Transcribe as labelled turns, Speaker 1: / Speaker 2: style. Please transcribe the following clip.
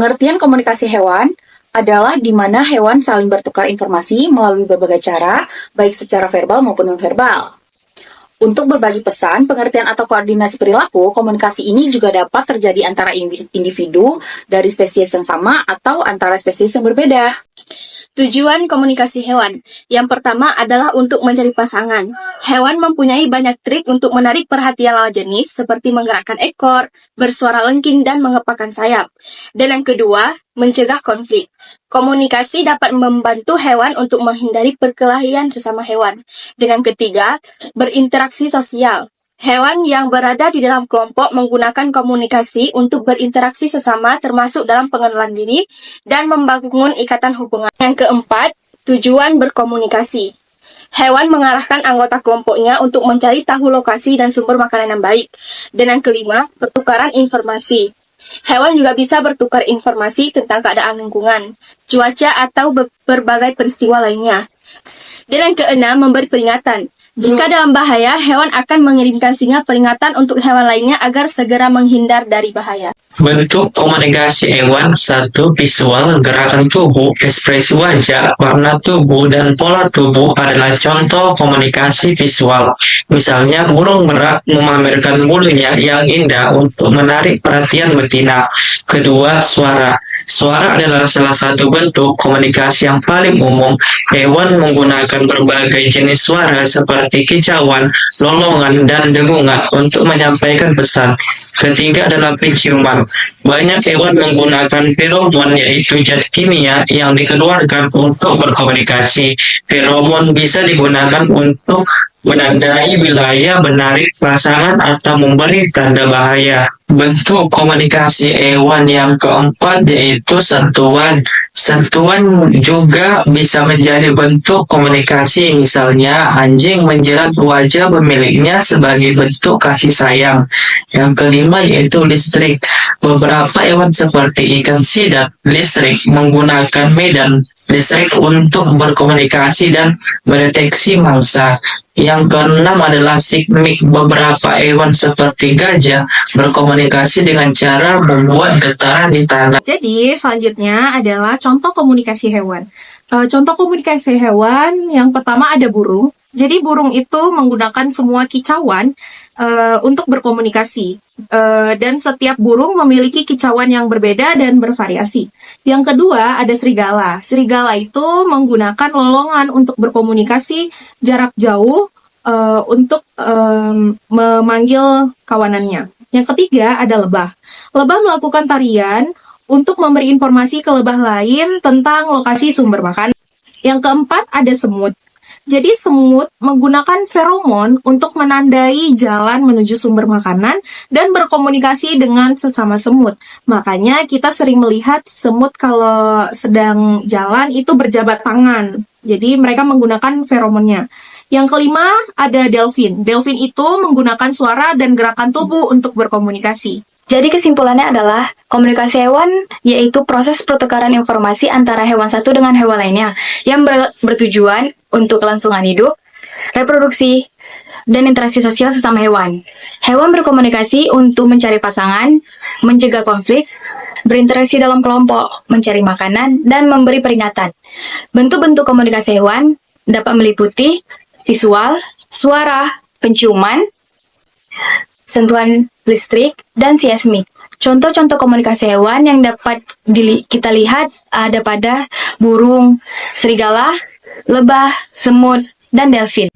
Speaker 1: Pengertian komunikasi hewan adalah di mana hewan saling bertukar informasi melalui berbagai cara, baik secara verbal maupun nonverbal. Untuk berbagi pesan, pengertian atau koordinasi perilaku, komunikasi ini juga dapat terjadi antara individu dari spesies yang sama atau antara spesies yang berbeda.
Speaker 2: Tujuan komunikasi hewan. Yang pertama adalah untuk mencari pasangan. Hewan mempunyai banyak trik untuk menarik perhatian lawan jenis, seperti menggerakkan ekor, bersuara lengking, dan mengepakkan sayap. Dan yang kedua, mencegah konflik. Komunikasi dapat membantu hewan untuk menghindari perkelahian sesama hewan. Dan yang ketiga, berinteraksi sosial. Hewan yang berada di dalam kelompok menggunakan komunikasi untuk berinteraksi sesama termasuk dalam pengenalan diri dan membangun ikatan hubungan. Yang keempat, tujuan berkomunikasi. Hewan mengarahkan anggota kelompoknya untuk mencari tahu lokasi dan sumber makanan yang baik. Dan yang kelima, pertukaran informasi. Hewan juga bisa bertukar informasi tentang keadaan lingkungan, cuaca, atau berbagai peristiwa lainnya. Dan yang keenam, memberi peringatan. Jika dalam bahaya, hewan akan mengirimkan sinyal peringatan untuk hewan lainnya agar segera menghindar dari bahaya.
Speaker 3: Bentuk komunikasi hewan: 1. Visual, gerakan tubuh, ekspresi wajah, warna tubuh, dan pola tubuh adalah contoh komunikasi visual. Misalnya, burung merak memamerkan bulunya yang indah untuk menarik perhatian betina. Kedua, suara. Suara adalah salah satu bentuk komunikasi yang paling umum. Hewan menggunakan berbagai jenis suara seperti kicauan, lolongan, dan dengungan untuk menyampaikan pesan. Ketiga adalah penciuman. Banyak hewan menggunakan feromon, yaitu zat kimia yang dikeluarkan untuk berkomunikasi. Feromon bisa digunakan untuk menandai wilayah, menarik pasangan, atau memberi tanda bahaya. Bentuk komunikasi hewan yang keempat yaitu sentuhan. Sentuhan juga bisa menjadi bentuk komunikasi, misalnya anjing menjilat wajah pemiliknya sebagai bentuk kasih sayang. Yang kelima yaitu listrik. Beberapa hewan seperti ikan sidat listrik menggunakan medan listrik untuk berkomunikasi dan mendeteksi mangsa. Yang keenam adalah sikmik. Beberapa hewan seperti gajah berkomunikasi dengan cara membuat getaran di tanah.
Speaker 4: Jadi selanjutnya adalah contoh komunikasi hewan. Contoh komunikasi hewan yang pertama ada burung. Jadi burung itu menggunakan semua kicauan untuk berkomunikasi. Dan setiap burung memiliki kicauan yang berbeda dan bervariasi. Yang kedua ada serigala. Serigala itu menggunakan lolongan untuk berkomunikasi jarak jauh untuk memanggil kawanannya. Yang ketiga ada lebah. Lebah melakukan tarian untuk memberi informasi ke lebah lain tentang lokasi sumber makanan. Yang keempat ada semut. Jadi semut menggunakan feromon untuk menandai jalan menuju sumber makanan dan berkomunikasi dengan sesama semut. Makanya kita sering melihat semut kalau sedang jalan itu berjabat tangan. Jadi mereka menggunakan feromonnya. Yang kelima ada delfin. Delfin itu menggunakan suara dan gerakan tubuh untuk berkomunikasi.
Speaker 2: Jadi kesimpulannya adalah komunikasi hewan yaitu proses pertukaran informasi antara hewan satu dengan hewan lainnya yang bertujuan untuk kelangsungan hidup, reproduksi, dan interaksi sosial sesama hewan. Hewan berkomunikasi untuk mencari pasangan, mencegah konflik, berinteraksi dalam kelompok, mencari makanan, dan memberi peringatan. Bentuk-bentuk komunikasi hewan dapat meliputi visual, suara, penciuman, sentuhan listrik, dan seismik. Contoh-contoh komunikasi hewan yang dapat kita lihat ada pada burung, serigala, lebah, semut, dan delfin.